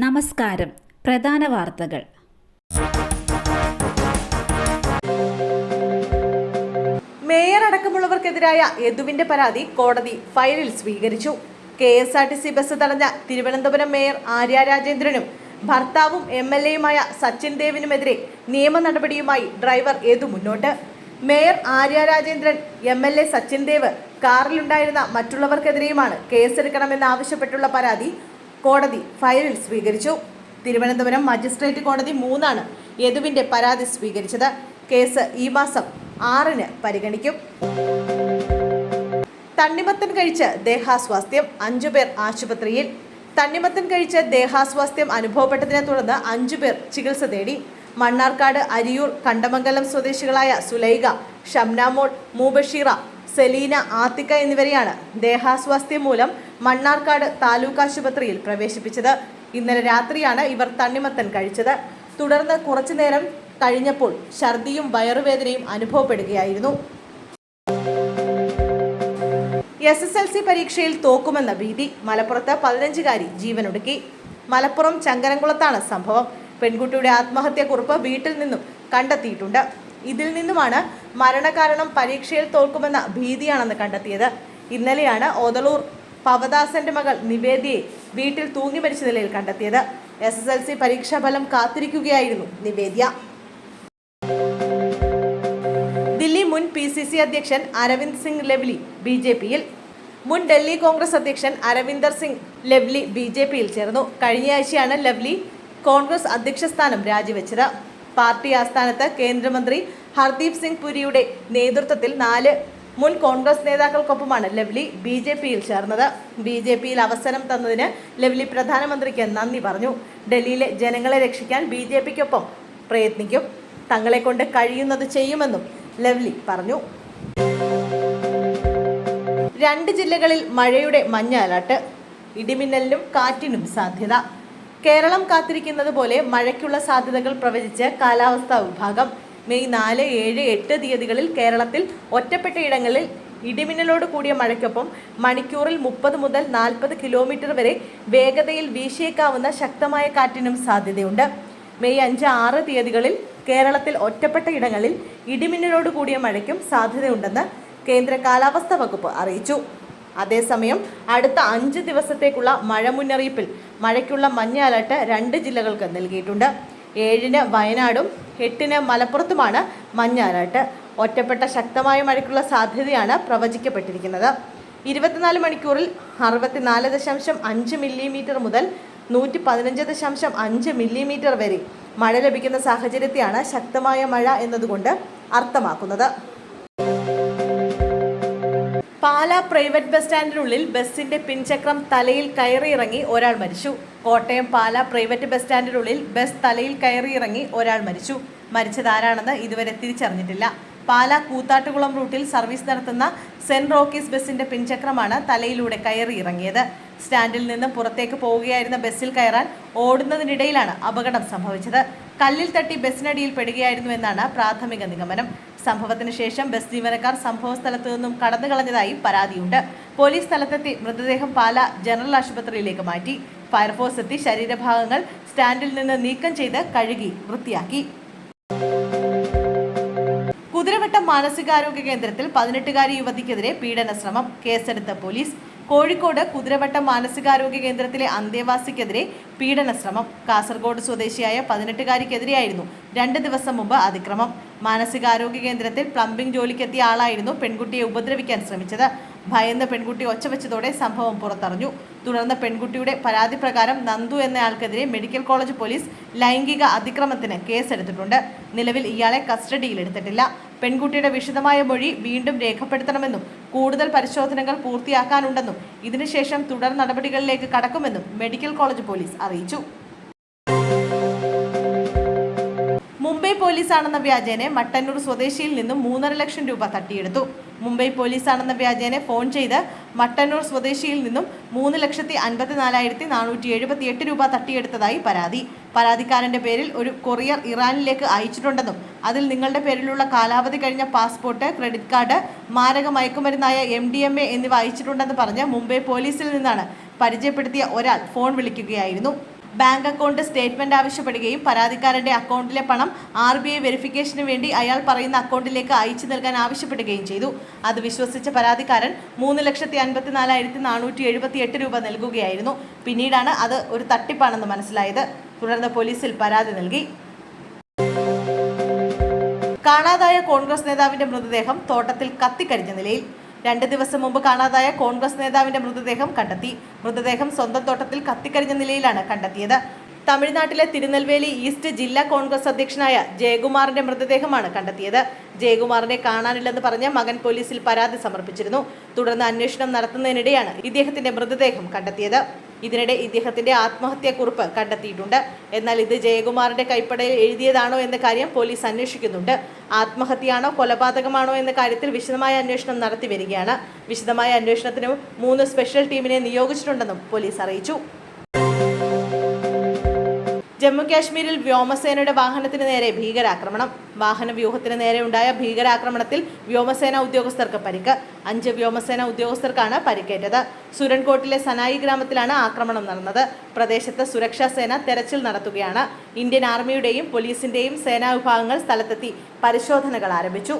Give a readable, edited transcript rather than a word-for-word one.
നമസ്കാരം. പ്രധാന വാർത്തകൾ. മേയർ അടക്കമുള്ളവർക്കെതിരായ യദുവിന്റെ പരാതി കോടതി ഫയലിൽ സ്വീകരിച്ചു. KSRTC ബസ് തടഞ്ഞ തിരുവനന്തപുരം മേയർ ആര്യ രാജേന്ദ്രനും ഭർത്താവും MLA-യുമായ സച്ചിൻ ദേവിനുമെതിരെ നിയമ നടപടിയുമായി ഡ്രൈവർ യദു മുന്നോട്ട്. മേയർ ആര്യ രാജേന്ദ്രൻ, MLA സച്ചിൻ ദേവ്, കാറിലുണ്ടായിരുന്ന മറ്റുള്ളവർക്കെതിരെയുമാണ് കേസെടുക്കണമെന്നാവശ്യപ്പെട്ടുള്ള പരാതി കോടതി ഫയലിൽ സ്വീകരിച്ചു. തിരുവനന്തപുരം മജിസ്ട്രേറ്റ് കോടതി 3 യദുവിന്റെ പരാതി സ്വീകരിച്ചത്. കേസ് ഈ മാസം 6 പരിഗണിക്കും. തണ്ണിമത്തൻ കഴിച്ച് ദേഹാസ്വാസ്ഥ്യം, 5 പേർ ആശുപത്രിയിൽ. തണ്ണിമത്തൻ കഴിച്ച് ദേഹാസ്വാസ്ഥ്യം അനുഭവപ്പെട്ടതിനെ തുടർന്ന് 5 പേർ ചികിത്സ തേടി. മണ്ണാർക്കാട്, അരിയൂർ, കണ്ടമംഗലം സ്വദേശികളായ സുലൈഖ, ഷംനാമോൾ, മൂബഷീറ, സെലീന, ആത്തിക്ക എന്നിവരെയാണ് ദേഹാസ്വാസ്ഥ്യം മൂലം മണ്ണാർക്കാട് താലൂക്ക് ആശുപത്രിയിൽ പ്രവേശിപ്പിച്ചത്. ഇന്നലെ രാത്രിയാണ് ഇവർ തണ്ണിമത്തൻ കഴിച്ചത്. തുടർന്ന് കുറച്ചുനേരം കഴിഞ്ഞപ്പോൾ ഛർദിയും വയറുവേദനയും അനുഭവപ്പെടുകയായിരുന്നു. SSLC പരീക്ഷയിൽ തോക്കുമെന്ന ഭീതി. മലപ്പുറത്ത് 15-കാരി ജീവനൊടുക്കി. മലപ്പുറം ചങ്കരംകുളത്താണ് സംഭവം. പെൺകുട്ടിയുടെ ആത്മഹത്യാക്കുറിപ്പ് വീട്ടിൽ നിന്നും കണ്ടെത്തിയിട്ടുണ്ട്. ഇതിൽ നിന്നുമാണ് മരണകാരണം പരീക്ഷയിൽ തോൽക്കുമെന്ന ഭീതിയാണെന്ന് കണ്ടെത്തിയത്. ഇന്നലെയാണ് ഓതളൂർ പവദാസന്റെ മകൾ നിവേദ്യയെ വീട്ടിൽ തൂങ്ങി മരിച്ച നിലയിൽ കണ്ടെത്തിയത്. SSLC പരീക്ഷാഫലം കാത്തിരിക്കുകയായിരുന്നു നിവേദ്യ. ദില്ലി മുൻ PCC അധ്യക്ഷൻ അരവിന്ദ് സിംഗ് ലവ്ലി BJP-യിൽ. മുൻ ഡൽഹി കോൺഗ്രസ് അധ്യക്ഷൻ അരവിന്ദർ സിംഗ് ലവ്ലി BJP-യിൽ ചേർന്നു. കഴിഞ്ഞയാഴ്ചയാണ് ലവ്ലി കോൺഗ്രസ് അധ്യക്ഷ സ്ഥാനം രാജിവെച്ചത്. പാർട്ടി ആസ്ഥാനത്ത് കേന്ദ്രമന്ത്രി ഹർദീപ് സിംഗ് പുരിയുടെ നേതൃത്വത്തിൽ 4 മുൻ കോൺഗ്രസ് നേതാക്കൾക്കൊപ്പമാണ് ലവ്ലി BJP-യിൽ ചേർന്നത്. BJP-യിൽ അവസരം തന്നതിന് ലവ്ലി പ്രധാനമന്ത്രിക്ക് നന്ദി പറഞ്ഞു. ഡൽഹിയിലെ ജനങ്ങളെ രക്ഷിക്കാൻ BJP-ക്കൊപ്പം പ്രയത്നിക്കും. തങ്ങളെ കൊണ്ട് കഴിയുന്നത് ചെയ്യുമെന്നും ലവ്ലി പറഞ്ഞു. 2 ജില്ലകളിൽ മഴയുടെ മഞ്ഞ അലർട്ട്. ഇടിമിന്നലിനും കാറ്റിനും സാധ്യത. കേരളം കാത്തിരിക്കുന്നത് പോലെ മഴയ്ക്കുള്ള സാധ്യതകൾ പ്രവചിച്ച് കാലാവസ്ഥാ വിഭാഗം. മെയ് 4, 7, 8 തീയതികളിൽ കേരളത്തിൽ ഒറ്റപ്പെട്ട ഇടങ്ങളിൽ ഇടിമിന്നലോട് കൂടിയ മഴയ്ക്കൊപ്പം മണിക്കൂറിൽ 30 മുതൽ 40 കിലോമീറ്റർ വരെ വേഗതയിൽ വീശിയേക്കാവുന്ന ശക്തമായ കാറ്റിനും സാധ്യതയുണ്ട്. മെയ് 5, 6 തീയതികളിൽ കേരളത്തിൽ ഒറ്റപ്പെട്ട ഇടങ്ങളിൽ ഇടിമിന്നലോട് കൂടിയ മഴയ്ക്കും സാധ്യതയുണ്ടെന്ന് കേന്ദ്ര കാലാവസ്ഥാ വകുപ്പ് അറിയിച്ചു. അതേസമയം അടുത്ത 5 ദിവസത്തേക്കുള്ള മഴ മുന്നറിയിപ്പിൽ മഴയ്ക്കുള്ള മഞ്ഞ അലർട്ട് 2 ജില്ലകൾക്ക് നൽകിയിട്ടുണ്ട്. 7 വയനാടും 8 മലപ്പുറത്തുമാണ് മഞ്ഞ അലർട്ട്. ഒറ്റപ്പെട്ട ശക്തമായ മഴയ്ക്കുള്ള സാധ്യതയാണ് പ്രവചിക്കപ്പെട്ടിരിക്കുന്നത്. 24 മണിക്കൂറിൽ 64.5 മില്ലിമീറ്റർ മുതൽ 115.5 മില്ലിമീറ്റർ വരെ മഴ ലഭിക്കുന്ന സാഹചര്യത്തെയാണ് ശക്തമായ മഴ എന്നതുകൊണ്ട് അർത്ഥമാക്കുന്നത്. പാലാ പ്രൈവറ്റ് ബസ് സ്റ്റാൻഡിനുള്ളിൽ ബസിന്റെ പിൻചക്രം തലയിൽ കയറിയിറങ്ങി ഒരാൾ മരിച്ചു. കോട്ടയം പാലാ പ്രൈവറ്റ് ബസ് സ്റ്റാൻഡിനുള്ളിൽ ബസ് തലയിൽ കയറിയിറങ്ങി ഒരാൾ മരിച്ചു. മരിച്ചതാരാണെന്ന് ഇതുവരെ തിരിച്ചറിഞ്ഞിട്ടില്ല. പാലാ കൂത്താട്ടുകുളം റൂട്ടിൽ സർവീസ് നടത്തുന്ന സെന്റ് റോക്കീസ് ബസിന്റെ പിൻചക്രമാണ് തലയിലൂടെ കയറിയിറങ്ങിയത്. സ്റ്റാൻഡിൽ നിന്ന് പുറത്തേക്ക് പോവുകയായിരുന്ന ബസ്സിൽ കയറാൻ ഓടുന്നതിനിടയിലാണ് അപകടം സംഭവിച്ചത്. കല്ലിൽ തട്ടി ബസ്സിനടിയിൽ പെടുകയായിരുന്നുവെന്നാണ് പ്രാഥമിക നിഗമനം. സംഭവത്തിന് ശേഷം ബസ് ജീവനക്കാർ സംഭവ സ്ഥലത്തു നിന്നും കടന്നു കളഞ്ഞതായി പരാതിയുണ്ട്. പോലീസ് സ്ഥലത്തെത്തി മൃതദേഹം പാലാ ജനറൽ ആശുപത്രിയിലേക്ക് മാറ്റി. ഫയർഫോഴ്സ് എത്തി ശരീരഭാഗങ്ങൾ സ്റ്റാൻഡിൽ നിന്ന് നീക്കം ചെയ്ത് കഴുകി വൃത്തിയാക്കി. കുതിരവട്ടം മാനസികാരോഗ്യ കേന്ദ്രത്തിൽ 18-കാരി യുവതിക്കെതിരെ പീഡന ശ്രമം. കേസെടുത്ത പോലീസ്. കോഴിക്കോട് കുതിരവട്ടം മാനസികാരോഗ്യ കേന്ദ്രത്തിലെ അന്തേവാസിക്കെതിരെ പീഡന ശ്രമം. കാസർഗോഡ് സ്വദേശിയായ 18-കാരിക്കെതിരെയായിരുന്നു 2 ദിവസം മുമ്പ് അതിക്രമം. മാനസികാരോഗ്യ കേന്ദ്രത്തിൽ പ്ലംബിംഗ് ജോലിക്കെത്തിയ ആളായിരുന്നു പെൺകുട്ടിയെ ഉപദ്രവിക്കാൻ ശ്രമിച്ചത്. ഭയന്ന് പെൺകുട്ടി ഒച്ചവെച്ചതോടെ സംഭവം പുറത്തറിഞ്ഞു. തുടർന്ന് പെൺകുട്ടിയുടെ പരാതി പ്രകാരം നന്ദു എന്നയാൾക്കെതിരെ മെഡിക്കൽ കോളേജ് പോലീസ് ലൈംഗിക അതിക്രമത്തിന് കേസെടുത്തിട്ടുണ്ട്. നിലവിൽ ഇയാളെ കസ്റ്റഡിയിലെടുത്തിട്ടില്ല. പെൺകുട്ടിയുടെ വിശദമായ മൊഴി വീണ്ടും രേഖപ്പെടുത്തണമെന്നും കൂടുതൽ പരിശോധനകൾ പൂർത്തിയാക്കാനുണ്ടെന്നും ഇതിനുശേഷം തുടർ നടപടികളിലേക്ക് കടക്കുമെന്നും മെഡിക്കൽ കോളേജ് പോലീസ് അറിയിച്ചു. മുംബൈ പോലീസാണെന്ന വ്യാജേന മട്ടന്നൂർ സ്വദേശിയിൽ നിന്നും 3.5 ലക്ഷം രൂപ തട്ടിയെടുത്തു. മുംബൈ പോലീസാണെന്ന വ്യാജേന ഫോൺ ചെയ്ത് മട്ടന്നൂർ സ്വദേശിയിൽ നിന്നും 3,54,478 രൂപ തട്ടിയെടുത്തതായി പരാതി. പരാതിക്കാരന്റെ പേരിൽ ഒരു കൊറിയർ ഇറാനിലേക്ക് അയച്ചിട്ടുണ്ടെന്നും അതിൽ നിങ്ങളുടെ പേരിലുള്ള കാലാവധി കഴിഞ്ഞ പാസ്പോർട്ട്, ക്രെഡിറ്റ് കാർഡ്, മാരക മയക്കുമരുന്നായ MDMA എന്നിവ അയച്ചിട്ടുണ്ടെന്ന് പറഞ്ഞ് മുംബൈ പോലീസിൽ നിന്നാണ് പരിചയപ്പെടുത്തിയ ഒരാൾ ഫോൺ വിളിക്കുകയായിരുന്നു. ബാങ്ക് അക്കൗണ്ട് സ്റ്റേറ്റ്മെന്റ് ആവശ്യപ്പെടുകയും പരാതിക്കാരന്റെ അക്കൗണ്ടിലെ പണം RBI വെരിഫിക്കേഷന് വേണ്ടി അയാൾ പറയുന്ന അക്കൗണ്ടിലേക്ക് അയച്ചു നൽകാൻ ആവശ്യപ്പെടുകയും ചെയ്തു. അത് വിശ്വസിച്ച പരാതിക്കാരൻ 3,54,478 രൂപ നൽകുകയായിരുന്നു. പിന്നീടാണ് അത് ഒരു തട്ടിപ്പാണെന്ന് മനസ്സിലായത്. തുടർന്ന് പോലീസിൽ പരാതി നൽകി. കാണാതായ കോൺഗ്രസ് നേതാവിന്റെ മൃതദേഹം തോട്ടത്തിൽ കത്തിക്കരിഞ്ഞ നിലയിൽ. 2 ദിവസം മുമ്പ് കാണാതായ കോൺഗ്രസ് നേതാവിന്റെ മൃതദേഹം കണ്ടെത്തി. മൃതദേഹം സ്വന്തം തോട്ടത്തിൽ കത്തിക്കരിഞ്ഞ നിലയിലാണ് കണ്ടെത്തിയത്. തമിഴ്നാട്ടിലെ തിരുനെൽവേലി ഈസ്റ്റ് ജില്ലാ കോൺഗ്രസ് അധ്യക്ഷനായ ജയകുമാറിന്റെ മൃതദേഹമാണ് കണ്ടെത്തിയത്. ജയകുമാറിനെ കാണാനില്ലെന്ന് പറഞ്ഞ് മകൻ പോലീസിൽ പരാതി സമർപ്പിച്ചിരുന്നു. തുടർന്ന് അന്വേഷണം നടത്തുന്നതിനിടെയാണ് ഇദ്ദേഹത്തിന്റെ മൃതദേഹം കണ്ടെത്തിയത്. ഇതിനിടെ ഇദ്ദേഹത്തിന്റെ ആത്മഹത്യാക്കുറിപ്പ് കണ്ടെത്തിയിട്ടുണ്ട്. എന്നാൽ ഇത് ജയകുമാറിന്റെ കൈപ്പടയിൽ എഴുതിയതാണോ എന്ന കാര്യം പോലീസ് അന്വേഷിക്കുന്നുണ്ട്. ആത്മഹത്യയാണോ കൊലപാതകമാണോ എന്ന കാര്യത്തിൽ വിശദമായ അന്വേഷണം നടത്തി വരികയാണ്. വിശദമായ അന്വേഷണത്തിന് 3 സ്പെഷ്യൽ ടീമിനെ നിയോഗിച്ചിട്ടുണ്ടെന്നും പോലീസ് അറിയിച്ചു. ജമ്മു കാശ്മീരിൽ വ്യോമസേനയുടെ വാഹനത്തിന് നേരെ ഭീകരാക്രമണം. വാഹന വ്യൂഹത്തിന് നേരെ ഉണ്ടായ ഭീകരാക്രമണത്തിൽ വ്യോമസേന ഉദ്യോഗസ്ഥർക്ക് പരിക്ക്. 5 വ്യോമസേന ഉദ്യോഗസ്ഥർക്കാണ് പരിക്കേറ്റത്. സുരൻകോട്ടിലെ സനായി ഗ്രാമത്തിലാണ് ആക്രമണം നടന്നത്. പ്രദേശത്ത് സുരക്ഷാ സേന തെരച്ചിൽ നടത്തുകയാണ്. ഇന്ത്യൻ ആർമിയുടെയും പോലീസിന്റെയും സേനാ വിഭാഗങ്ങൾ സ്ഥലത്തെത്തി പരിശോധനകൾ ആരംഭിച്ചു.